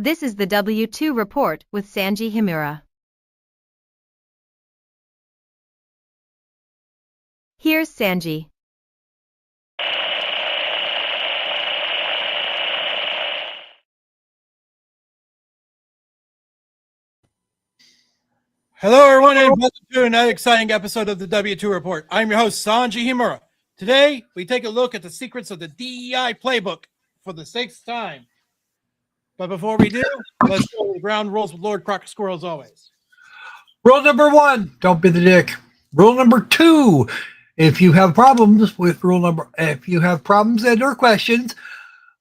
This is the W2 Report with Sanji Himura. Here's Sanji. Hello, everyone, and welcome to another exciting episode of the W2 Report. I'm your host, Sanji Himura. Today, we take a look at the secrets of the DEI Playbook for the 6th time. But before we do, let's go over the ground rules with Lord Crocosquirrel as always. Rule number 1, don't be the dick. Rule number 2, if you have problems and or questions,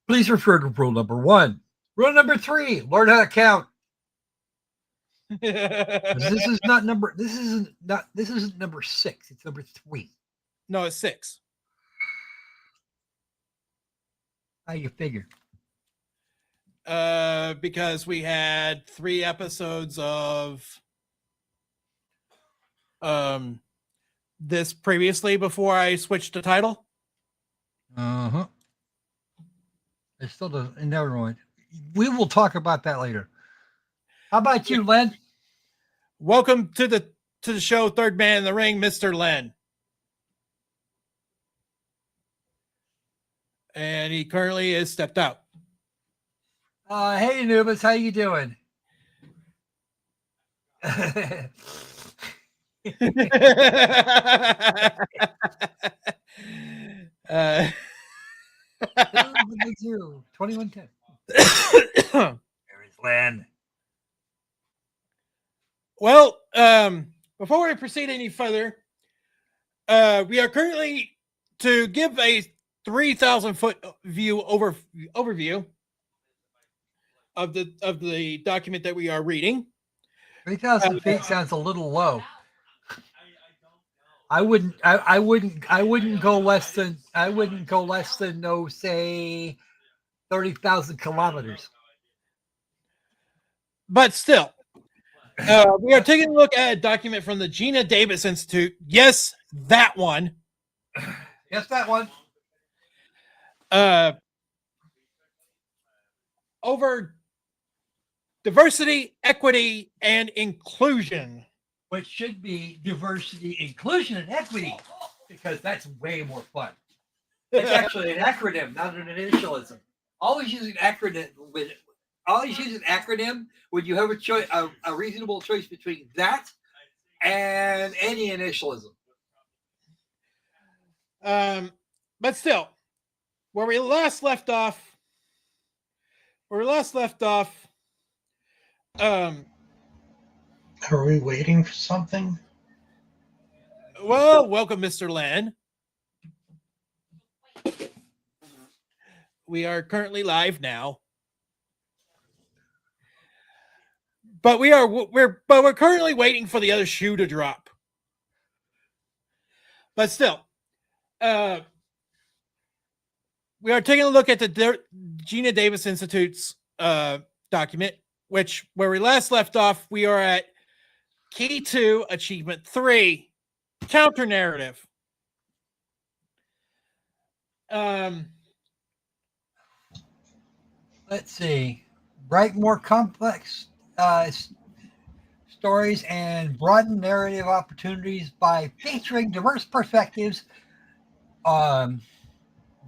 please refer to rule number 1. Rule number 3, learn how to count. This isn't number 6, it's number 3. No, it's 6. How you figure? Because we had 3 episodes of this previously before I switched the title. It still doesn't. Never mind. We will talk about that later. How about you, Len? Welcome to the show, third man in the ring, Mr. Len. And he currently is stepped out. Hey, Anubis, how you doing? Uh, 2110. There is Len. Well, before we proceed any further, we are currently to give a 3,000-foot view overview of the document that we are reading. 3,000 feet sounds a little low. I wouldn't go less than say 30,000 kilometers. But still, we are taking a look at a document from the Geena Davis Institute. Yes, that one. Yes, that one. Over diversity, equity, and inclusion. Which should be diversity, inclusion, and equity, because that's way more fun. It's actually an acronym, not an initialism. Always use an acronym when you have a choice, a reasonable choice between that and any initialism. But still, where we last left off. Are we waiting for something? Well, welcome, Mr. Len. We are currently live now, but we're currently waiting for the other shoe to drop. But still, we are taking a look at the Geena Davis Institute's document, where we last left off, we are at Key 2, Achievement 3, Counternarrative. Let's see. Write more complex stories and broaden narrative opportunities by featuring diverse perspectives,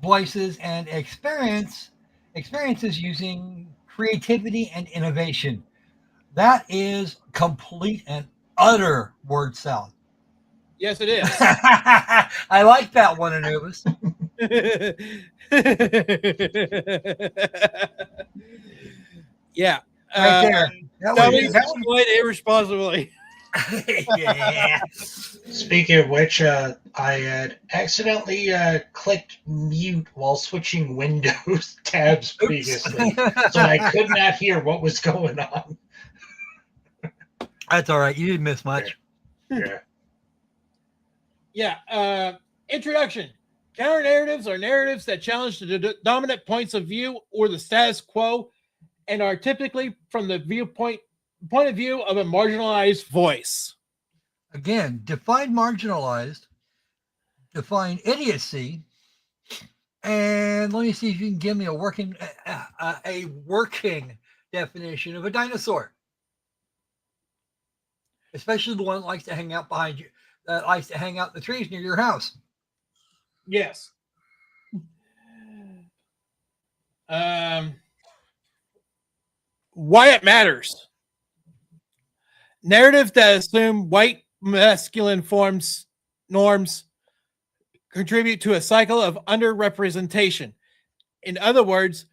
voices, and experiences using creativity and innovation. That is complete and utter word salad. Yes, it is. I like that one, Anubis. Yeah. Right there. That was quite irresponsibly. Yeah. Speaking of which, I had accidentally clicked mute while switching Windows tabs previously, so I could not hear what was going on. That's all right. You didn't miss much. Yeah. Introduction. Counter narratives are narratives that challenge the dominant points of view or the status quo and are typically from the point of view of a marginalized voice. Again, define marginalized, define idiocy, and let me see if you can give me a working definition of a dinosaur, especially the one that likes to hang out behind you, that likes to hang out in the trees near your house. Yes. Why it matters. Narratives that assume white masculine norms contribute to a cycle of underrepresentation. In other words,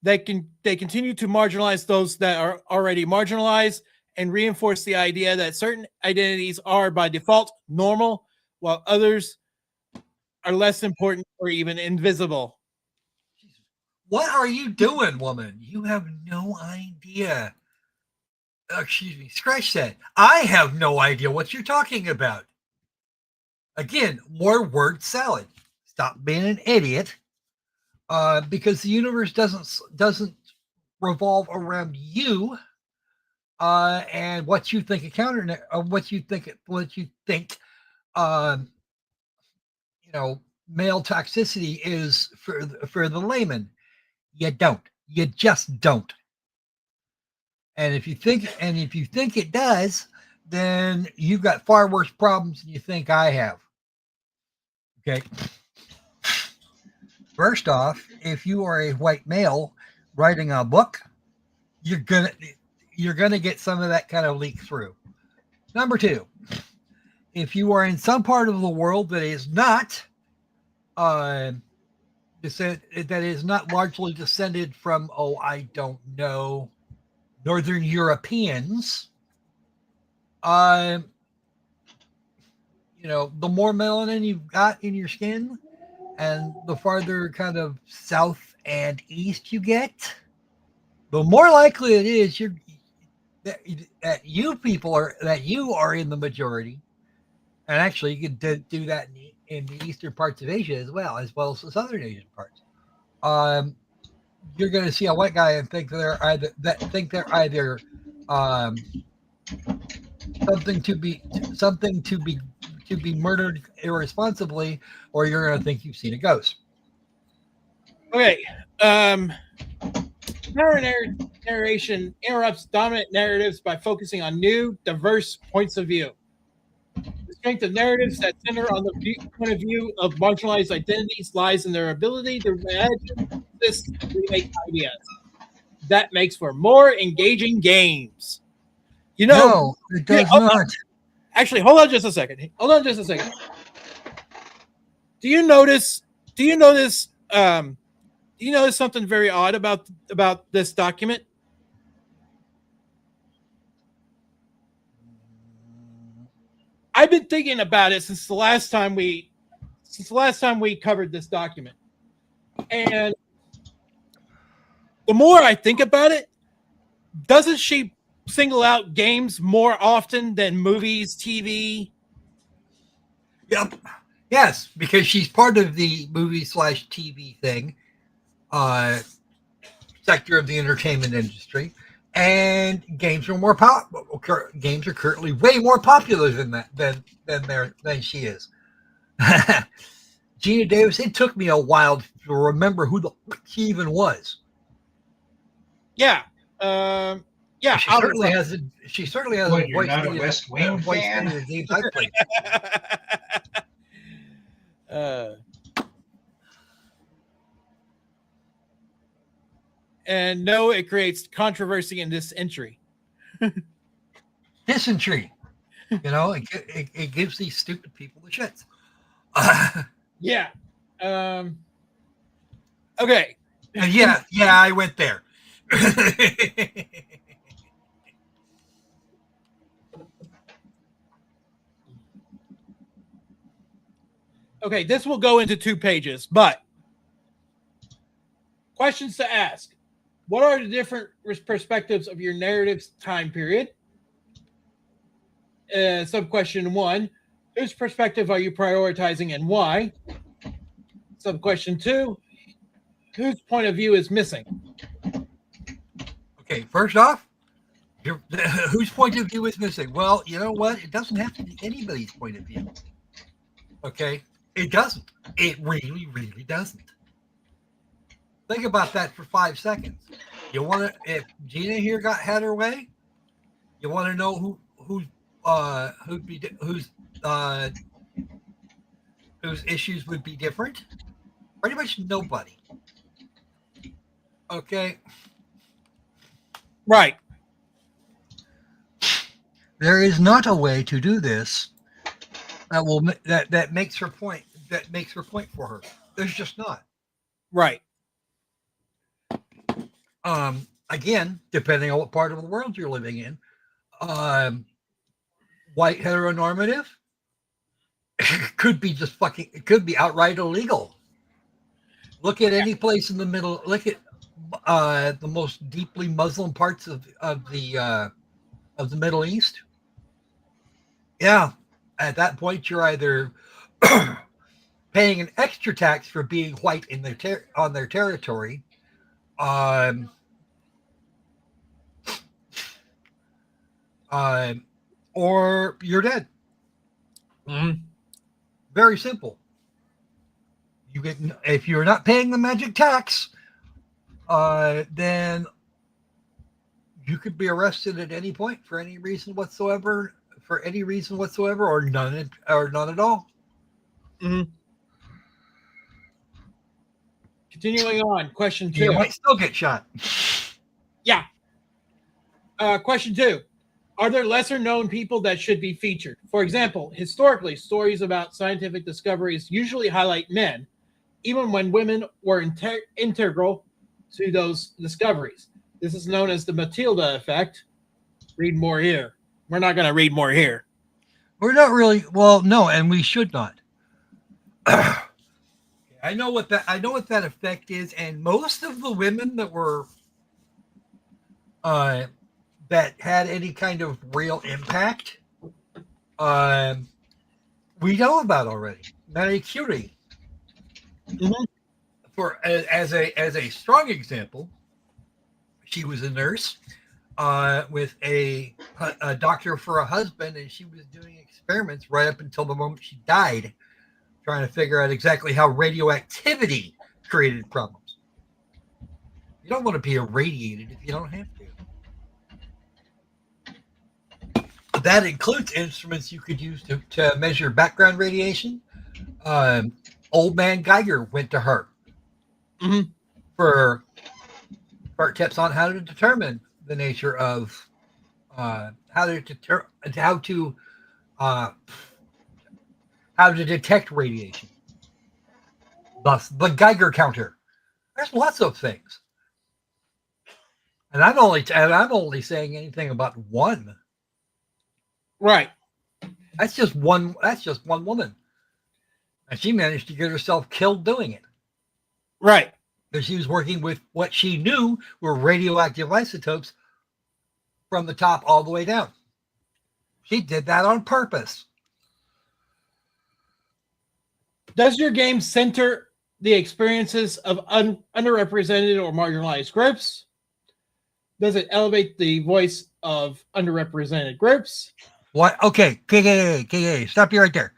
they continue to marginalize those that are already marginalized and reinforce the idea that certain identities are by default normal, while others are less important or even invisible. What are you doing, woman? You have no idea. Excuse me, scratch that. I have no idea what you're talking about. Again, more word salad. Stop being an idiot. Because the universe doesn't revolve around you and what you think what you think male toxicity is for the layman. You just don't. And if you think it does, then you've got far worse problems than you think I have. Okay. First off, if you are a white male writing a book, you're gonna get some of that kind of leak through. Number two, if you are in some part of the world that is not largely descended from, I don't know, Northern Europeans, the more melanin you've got in your skin, and the farther kind of south and east you get, the more likely it is that you are in the majority. And actually, you can do that in the eastern parts of Asia as well as the southern Asian parts. You're going to see a white guy and think they're either something to be murdered irresponsibly, or you're going to think you've seen a ghost. Okay. Narration interrupts dominant narratives by focusing on new, diverse points of view. The strength of narratives that center on the point of view of marginalized identities lies in their ability to imagine this remake ideas. That makes for more engaging games. No, it does not. Actually, hold on just a second. Do you notice something very odd about this document? I've been thinking about it since the last time we covered this document. And the more I think about it, doesn't she single out games more often than movies, TV? Yep. Yes, because she's part of the movie/TV thing, sector of the entertainment industry, and games are games are currently way more popular than she is. Geena Davis. It took me a while to remember who she even was. Yeah. Yeah, she certainly has a What, voice. you're not a West Wing fan? The games I played. And no, it creates controversy in this entry. Dysentery. It gives these stupid people the shits. Yeah. Okay. Yeah, I went there. Okay, this will go into 2 pages, but questions to ask. What are the different perspectives of your narrative's time period? Sub-question 1, whose perspective are you prioritizing and why? Sub-question 2, whose point of view is missing? Okay, first off, whose point of view is missing? Well, you know what? It doesn't have to be anybody's point of view. Okay? It doesn't. It really, really doesn't. Think about that for 5 seconds. You want to, if Geena here had her way, you want to know whose issues would be different? Pretty much nobody. Okay. Right. There is not a way to do this that makes her point. That makes her point for her. There's just not. Right. Again, depending on what part of the world you're living in, white heteronormative could be just fucking. It could be outright illegal. Look at any place in the middle. Look at the most deeply Muslim parts of the Middle East. Yeah, at that point, you're either paying an extra tax for being white in their on their territory, or you're dead. Mm-hmm. Very simple. You get, if you're not paying the magic tax, then you could be arrested at any point for any reason whatsoever. Or none at all. Mm-hmm. Continuing on, question 2. You might still get shot. Yeah. Question 2. Are there lesser known people that should be featured? For example, historically, stories about scientific discoveries usually highlight men, even when women were integral to those discoveries. This is known as the Matilda effect. Read more here. We're not going to read more here. We're not really. Well, no, and we should not. I know what that effect is, and most of the women that were that had any kind of real impact, we know about already. Marie Curie, for as a strong example, she was a nurse with a doctor for a husband, and she was doing experiments right up until the moment she died, trying to figure out exactly how radioactivity created problems. You don't want to be irradiated if you don't have to. That includes instruments you could use to measure background radiation. Old man Geiger went to her for tips on how to determine the nature of how to detect radiation. Thus, the Geiger counter. There's lots of things, and I'm only saying anything about one. Right. That's just one woman, and she managed to get herself killed doing it. Right. Because she was working with what she knew were radioactive isotopes from the top all the way down. She did that on purpose. Does your game center the experiences of underrepresented or marginalized groups? Does it elevate the voice of underrepresented groups? What? Okay. Stop you right there.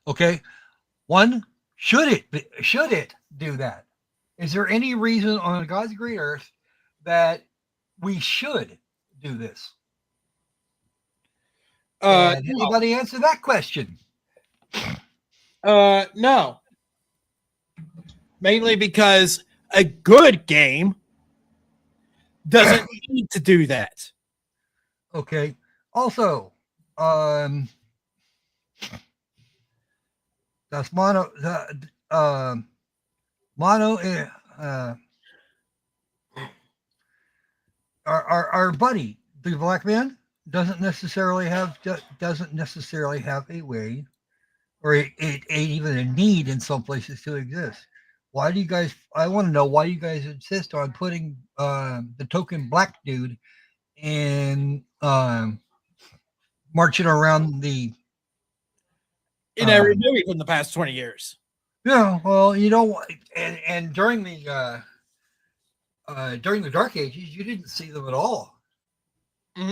Okay. One, should it do that? Is there any reason on God's great earth that we should do this? Anybody answer that question? No. Mainly because a good game doesn't need to do that. Okay. Also, that's mono. Our buddy, the black man, doesn't necessarily have a way, or even a need in some places to exist. Why do you guys? I want to know why you guys insist on putting the token black dude in marching around in every movie from the past 20 years. Yeah, well, and during the Dark Ages, you didn't see them at all.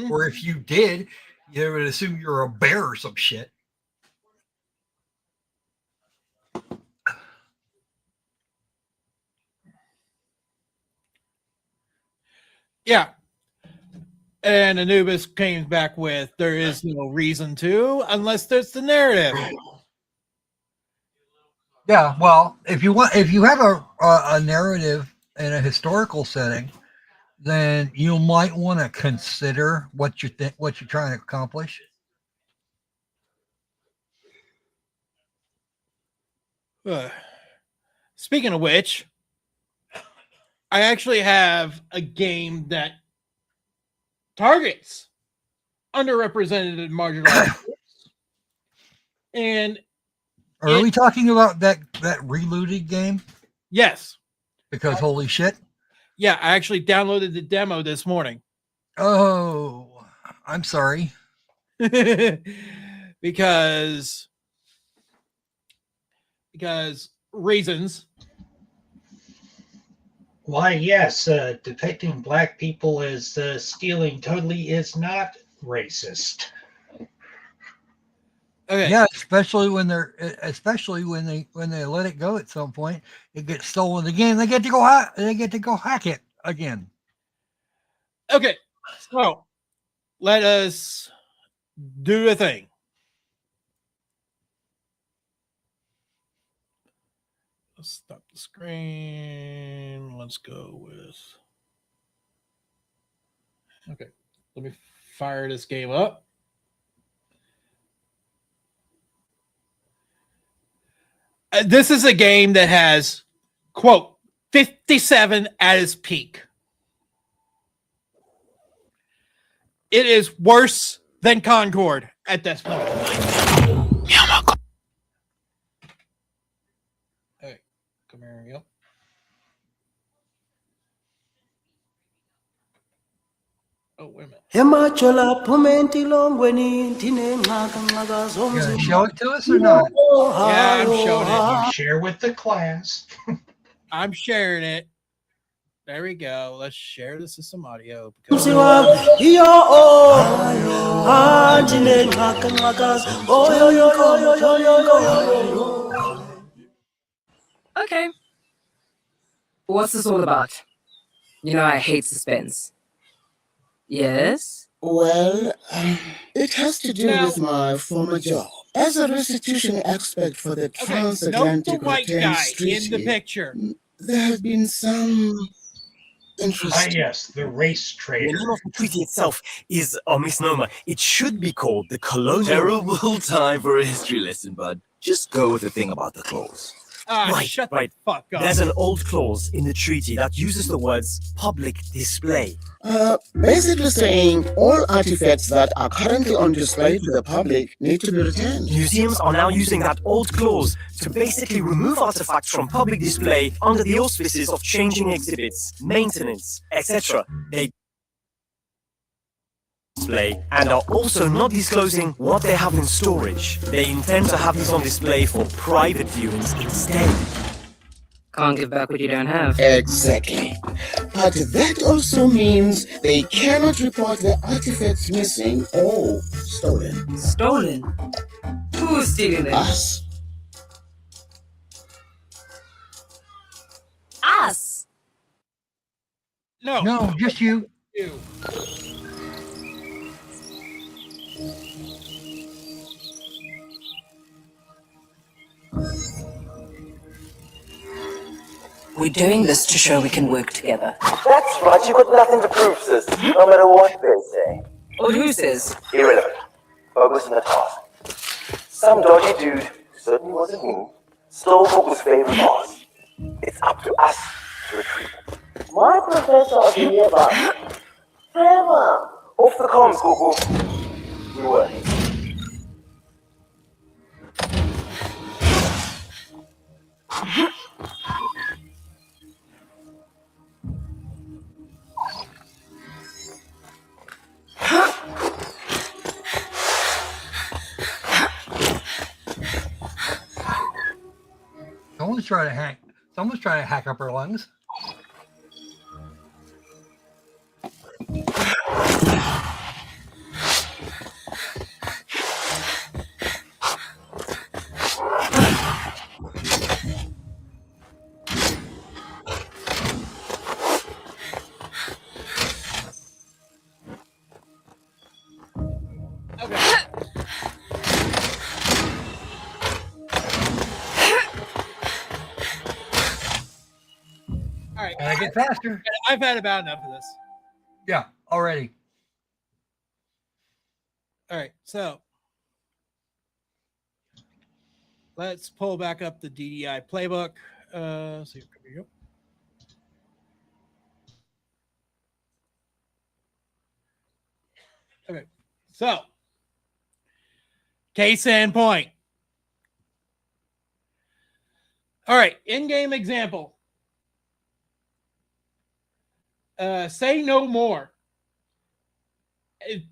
Or if you did, you would assume you're a bear or some shit. Yeah. And Anubis came back with, there is no reason to, unless there's the narrative. Yeah, well, if you have a narrative in a historical setting, then you might want to consider what you're trying to accomplish. Speaking of which, I actually have a game that targets underrepresented and marginalized groups. And Are we talking about that relooted game? Yes. Because holy shit. Yeah, I actually downloaded the demo this morning. Oh, I'm sorry. because reasons. Why, yes, depicting black people as stealing totally is not racist. Okay. Yeah, especially when they let it go at some point, it gets stolen again. They get to go hack it again. Okay, so let us do a thing. Let's stop the screen. Let's go with. Okay, let me fire this game up. This is a game that has, quote, 57 at its peak. It is worse than Concord at this point. Hey, come here, yep. Oh, wait a minute. You gonna show it to us or not? Yeah, I'm showing it. You share with the class. I'm sharing it. There we go. Let's share this with some audio. Okay. What's this all about? You know I hate suspense. Yes? Well, it has to do with my former job as a restitution expert for the transatlantic white returns guy in the treaty. picture. There have been some interesting. Yes, the race trader. The name of the treaty itself is a misnomer. It should be called the colonial. Terrible time for a history lesson, bud. Just go with the thing about the clause. Shut the fuck up. There's an old clause in the treaty that uses the words public display. Basically saying all artifacts that are currently on display to the public need to be returned. Museums are now using that old clause to basically remove artifacts from public display under the auspices of changing exhibits, maintenance, etc. They display and are also not disclosing what they have in storage. They intend to have these on display for private viewings instead. Can't give back what you don't have. Exactly. But that also means they cannot report the artifacts missing or stolen. Stolen? Who's stealing them? Us. Us! No, just you. We're doing this to show we can work together. That's right, you've got nothing to prove, sis. No matter what they say. Or who says? Irrelevant. Focus on the task. Some dodgy dude, who certainly wasn't me, stole what was favorite ours. It's up to us to retrieve it. My professor of the year back. Forever. Off the comms, Cuckoo. We were. Someone's trying to hack up her lungs. right. Gotta get faster. I've had about enough of this. Yeah, already. All right, so let's pull back up the DEI playbook. So here we go. Okay, so case in point. All right, in-game example. Say no more.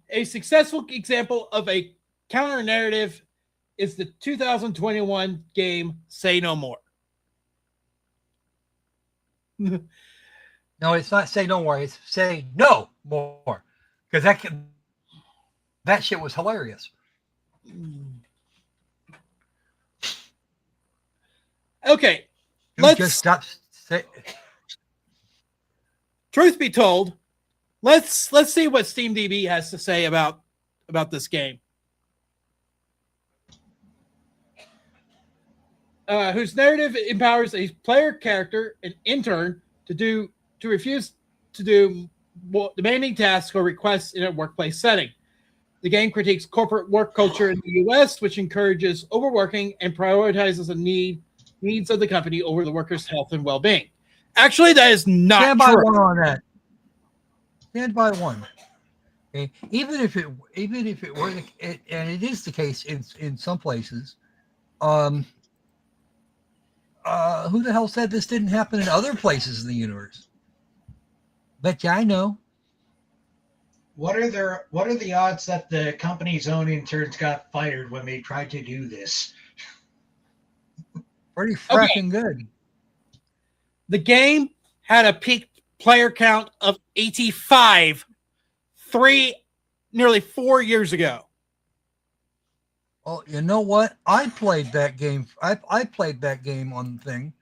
A successful example of a counter narrative is the 2021 game Say No More. No, it's not say no more. It's say no more. Because that shit was hilarious. Okay, Just stop. Truth be told, let's see what SteamDB has to say about this game. Whose narrative empowers a player character, an intern, to refuse to do demanding tasks or requests in a workplace setting. The game critiques corporate work culture in the U.S., which encourages overworking and prioritizes the needs of the company over the workers' health and well-being. Actually, that is not Stand by true. one on that. Stand by one. Okay? Even if it were and it is the case in some places. Who the hell said this didn't happen in other places in the universe? Bet you I know. What are the odds that the company's own interns got fired when they tried to do this? Pretty fracking good. The game had a peak player count of 85 nearly 4 years ago. Well, you know what? I played that game. I played that game on the thing,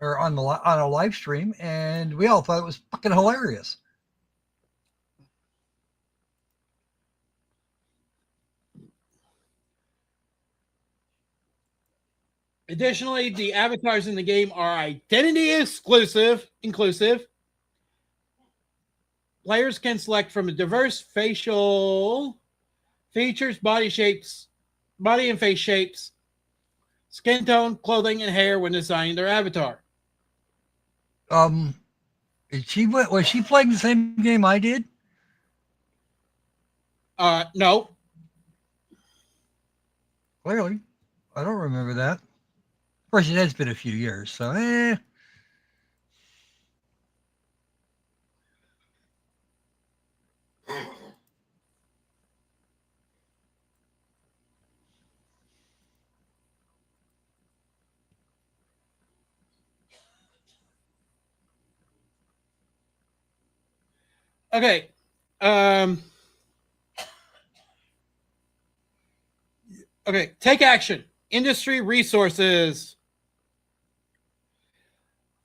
or on a live stream, and we all thought it was fucking hilarious. Additionally, the avatars in the game are identity inclusive. Players can select from a diverse facial features, body and face shapes, skin tone, clothing, and hair when designing their avatar. Was she playing the same game I did? No. Clearly. I don't remember that. Of course, it has been a few years, so Okay. Okay. Take action. Industry resources.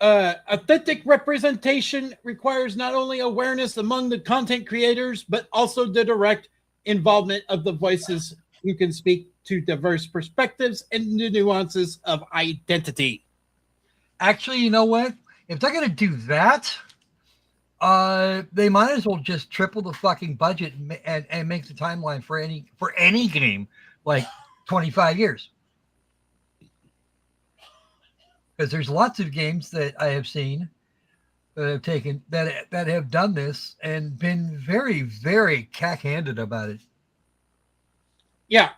Authentic representation requires not only awareness among the content creators, but also the direct involvement of the voices who can speak to diverse perspectives and the nuances of identity. actually, you know what? If they're gonna do that, they might as well just triple the fucking budget and make the timeline for any game like 25 years. Because there's lots of games that I have seen that have done this and been very, very cack-handed about it. Yeah.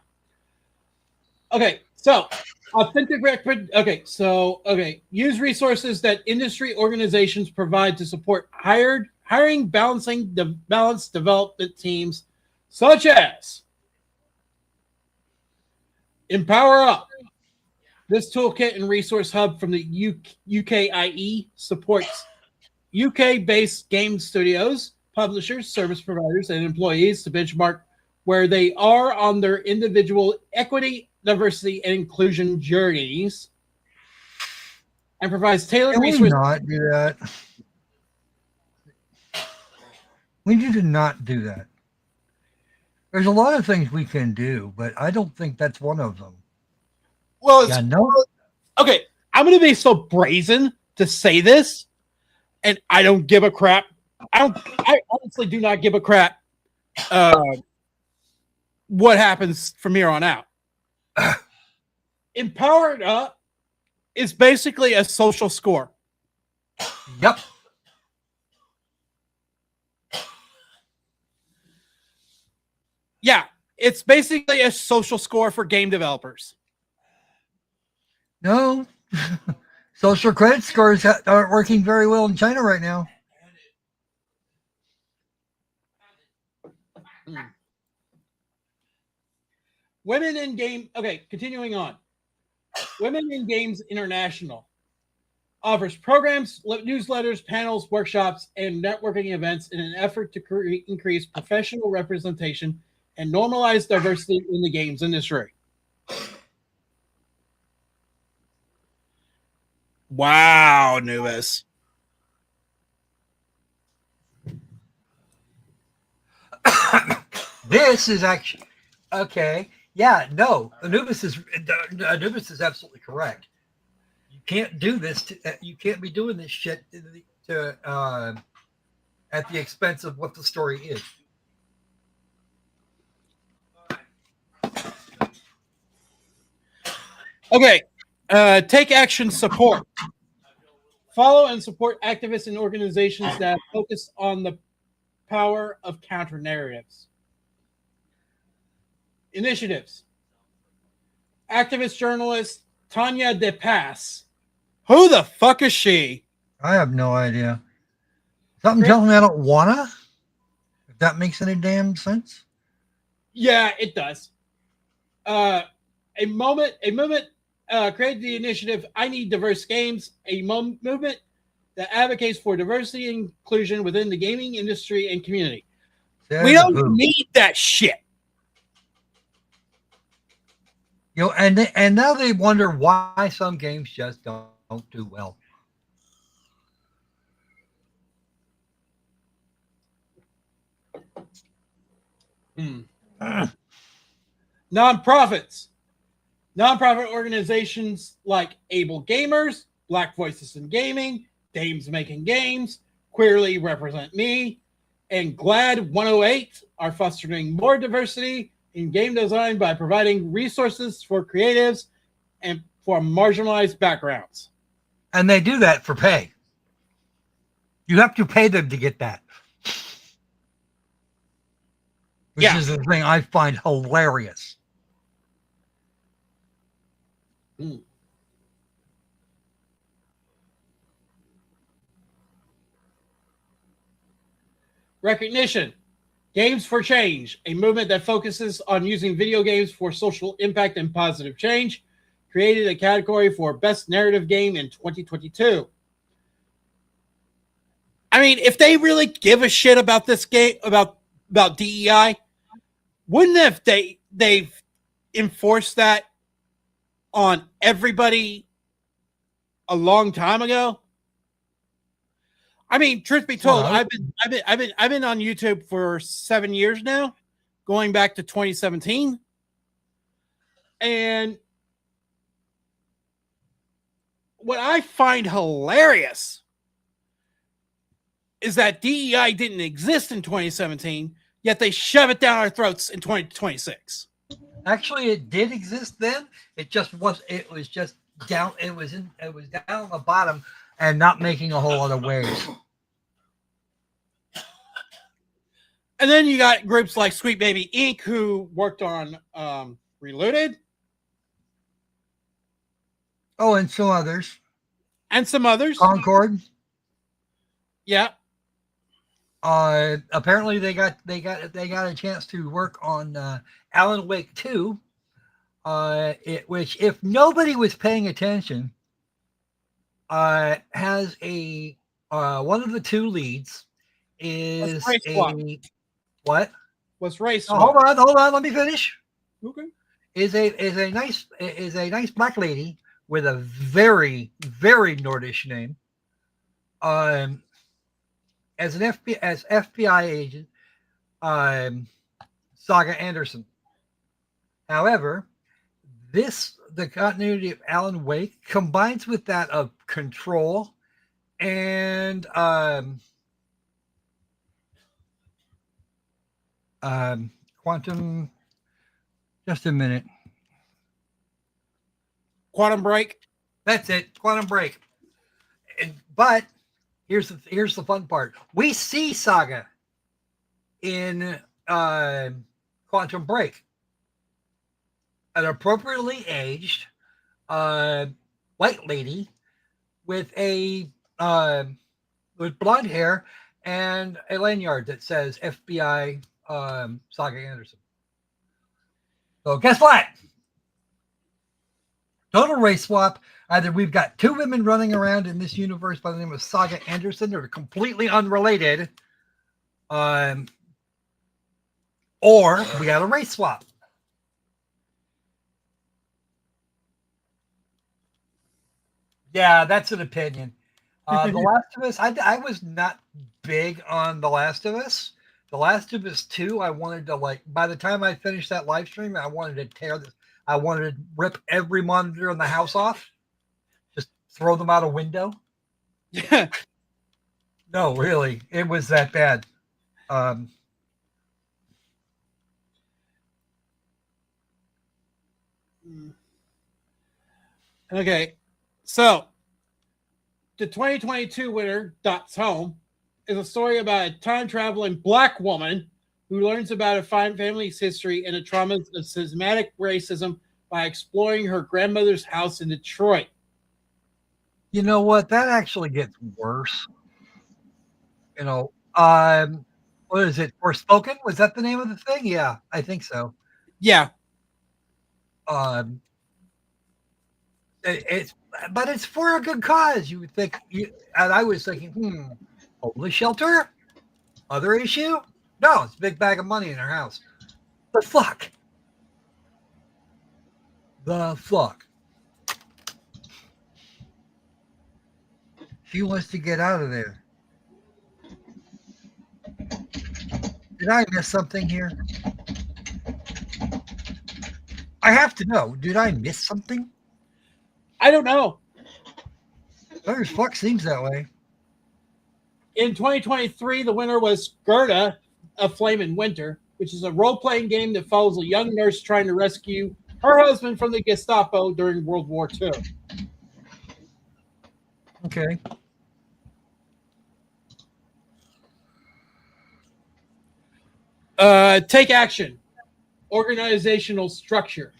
Okay. So use resources that industry organizations provide to support hiring, balanced development teams, such as Empower Up. This toolkit and resource hub from the UKIE supports UK-based game studios, publishers, service providers, and employees to benchmark where they are on their individual equity, diversity, and inclusion journeys, and provides tailored resources. We not do that. We need to not do that. There's a lot of things we can do, but I don't think that's one of them. Well, yeah, no. Okay, I'm going to be so brazen to say this. and I don't give a crap. I honestly do not give a crap what happens from here on out. Empowered Up is basically a social score. Yep. Yeah, it's basically a social score for game developers. No. Social credit scores aren't working very well in China right now. Women in Game. Okay, continuing on. Women in Games International offers programs, newsletters, panels, workshops, and networking events in an effort to increase professional representation and normalize diversity in the games industry. Wow, Nubis. This is actually okay. Yeah, no, Anubis is absolutely correct. You can't do this. You can't be doing this shit at the expense of what the story is. Okay, take action support. Follow and support activists and organizations that focus on the power of counter narratives. Initiatives. Activist journalist Tanya DePass. Who the fuck is she? I have no idea. Something tells me I don't wanna. If that makes any damn sense. Yeah, it does. A movement created the initiative I Need Diverse Games, a movement that advocates for diversity and inclusion within the gaming industry and community. We don't need that shit. You know, and now they wonder why some games just don't do well. Nonprofits. Nonprofit organizations like Able Gamers, Black Voices in Gaming, Dames Making Games, Queerly Represent Me, and Glad 108 are fostering more diversity in game design by providing resources for creatives and for marginalized backgrounds. And they do that for pay. You have to pay them to get that. Which is the thing I find hilarious. Recognition. Games for Change, a movement that focuses on using video games for social impact and positive change, created a category for Best Narrative Game in 2022. I mean, if they really give a shit about this game, about DEI, wouldn't have they've enforced that on everybody a long time ago? I mean, truth be told, I've been on YouTube for 7 years now, going back to 2017. And what I find hilarious is that DEI didn't exist in 2017, yet they shove it down our throats in 2026. Actually, it did exist then. It was just down. It was down on the bottom and not making a whole lot of waves. And then you got groups like Sweet Baby Inc., who worked on Reloaded. Oh, and some others. And some others. Concord. Yeah. Apparently they got a chance to work on Alan Wake 2, which, if nobody was paying attention, has a one of the two leads is a what? What's race? Oh, hold on, let me finish. Okay. Is a nice black lady with a very, very Nordish name. As an FBI agent, Saga Anderson. However, the continuity of Alan Wake combines with that of Control And quantum. Just a minute. Quantum Break. That's it. Quantum Break. But here's the fun part. We see Saga in Quantum Break, an appropriately aged white lady with with blonde hair and a lanyard that says FBI Saga Anderson. So guess what? Total race swap. Either we've got two women running around in this universe by the name of Saga Anderson, they're completely unrelated, or we got a race swap. Yeah, that's an opinion. The Last of Us, I was not big on The Last of Us. The Last of Us 2, I wanted to, like, by the time I finished that live stream, I wanted to tear this. I wanted to rip every monitor in the house off. Just throw them out a window. No, really. It was that bad. Okay. So, the 2022 winner, Dot's Home, is a story about a time-traveling black woman who learns about a fine family's history and the traumas of systematic racism by exploring her grandmother's house in Detroit. You know what? That actually gets worse. You know, what is it? Forspoken? Was that the name of the thing? Yeah, I think so. Yeah. But it's for a good cause. You would think, and I was thinking, homeless shelter? Other issue? No, it's a big bag of money in her house. The fuck? The fuck? She wants to get out of there. Did I miss something here? I have to know. Did I miss something? I don't know. Sure as fuck seems that way. In 2023, the winner was Gerda, A Flame in Winter, which is a role-playing game that follows a young nurse trying to rescue her husband from the Gestapo during World War II. Okay. Take action. Organizational structure.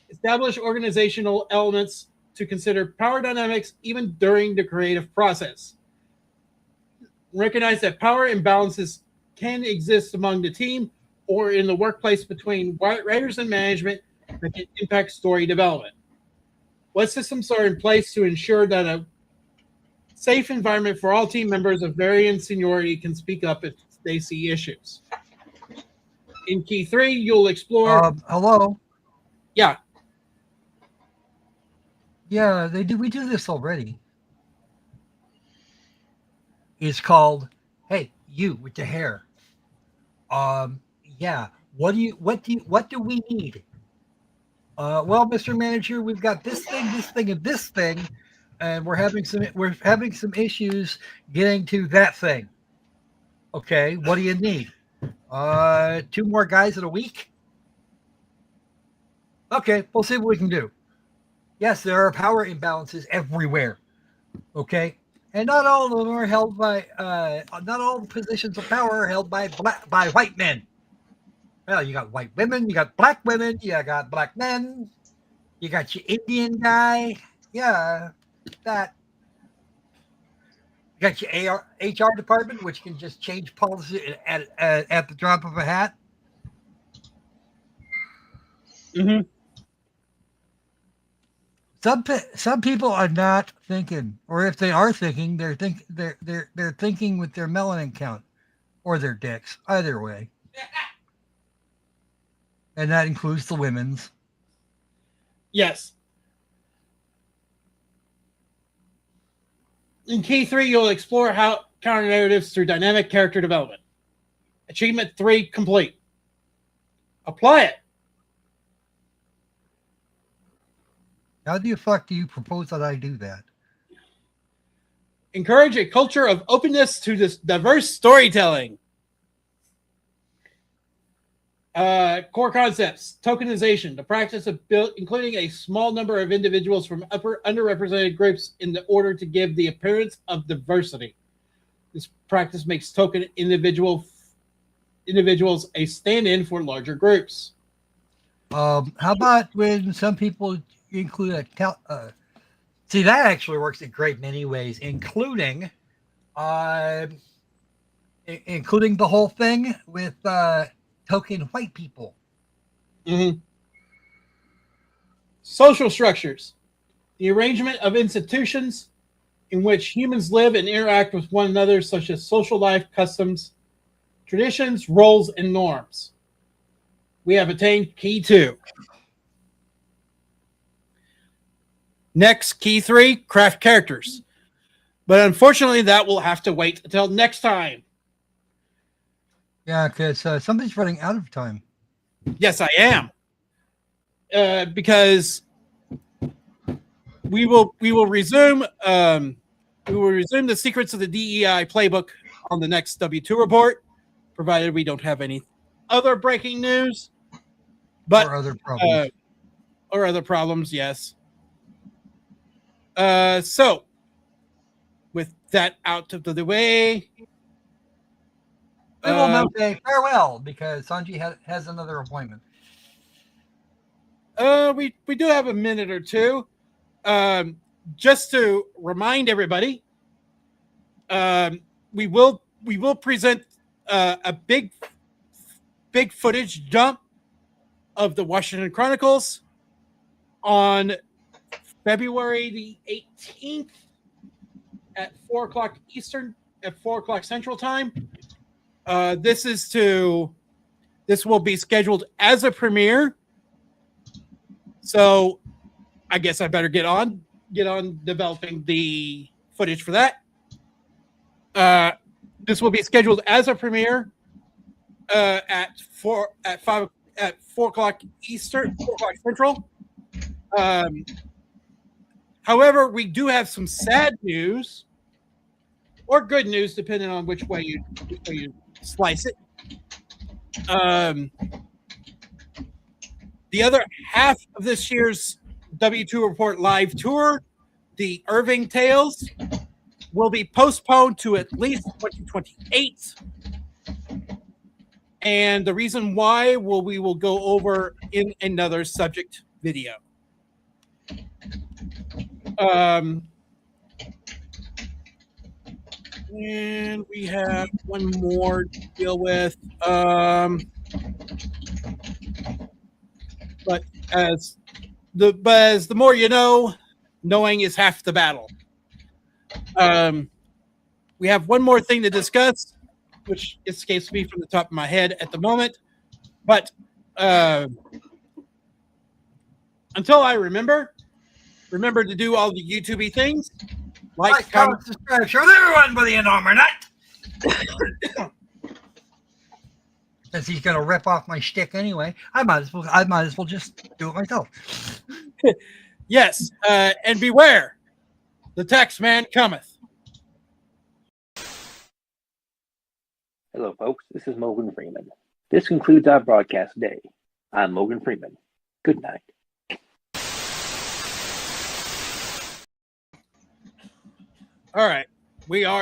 Establish organizational elements to consider power dynamics even during the creative process. Recognize that power imbalances can exist among the team or in the workplace between writers and management that can impact story development. What systems are in place to ensure that a safe environment for all team members of varying seniority can speak up if they see issues? In Key 3, you'll explore... hello? Yeah. Yeah, we do this already. It's called, hey, you with the hair. Yeah. What do we need? Well, Mr. Manager, we've got this thing, and this thing, and we're having some issues getting to that thing. Okay, what do you need? 2 more guys in a week? Okay, we'll see what we can do. Yes, there are power imbalances everywhere. Okay, and not all of them are held by. Not all the positions of power are held by white men. Well, you got white women, you got black women, you got black men, you got your Indian guy. Yeah, that. You got your HR department, which can just change policy at the drop of a hat. Mm-hmm. Some people are not thinking, or if they are thinking, they're thinking with their melanin count or their dicks. Either way, and that includes the women's. Yes. In Key 3, you'll explore how counter narratives through dynamic character development. Achievement 3 complete. Apply it. How the fuck do you propose that I do that? encourage a culture of openness to this diverse storytelling. Core concepts: tokenization, the practice of including a small number of individuals from underrepresented groups in order to give the appearance of diversity. This practice makes token individuals a stand-in for larger groups. How about when some people include see, that actually works in great many ways, including the whole thing with token white people. Mm-hmm. Social structures, the arrangement of institutions in which humans live and interact with one another, such as social life, customs, traditions, roles, and norms. We have attained key 2. Next, key 3, craft characters. But unfortunately, that will have to wait until next time. Yeah, because somebody's running out of time. Yes, I am. Because we will resume the secrets of the DEI playbook on the next W2 report, provided we don't have any other breaking news. But or other problems. Or other problems, yes. So, with that out of the way, we will now say farewell because Sanji has another appointment. We do have a minute or two. Just to remind everybody, we will present a big footage dump of the Washington Chronicles on February the 18th at 4 o'clock Eastern, at 4 o'clock Central Time. This will be scheduled as a premiere. So I guess I better get on developing the footage for that. This will be scheduled as a premiere at 4 o'clock Eastern, 4 o'clock Central. However, we do have some sad news or good news, depending on which way you slice it. The other half of this year's W2 Report live tour, the Irving Tales, will be postponed to at least 2028. And the reason why we will go over in another subject video. And we have one more to deal with. But as the more you know, knowing is half the battle. We have one more thing to discuss, which escapes me from the top of my head at the moment. But until I remember to do all the YouTube-y things. Like, comment, subscribe, share with everyone by the enormous nut. Since he's gonna rip off my shtick anyway, I might as well just do it myself. Yes, and beware, the tax man cometh. Hello, folks. This is Morgan Freeman. This concludes our broadcast today. I'm Morgan Freeman. Good night. All right, we are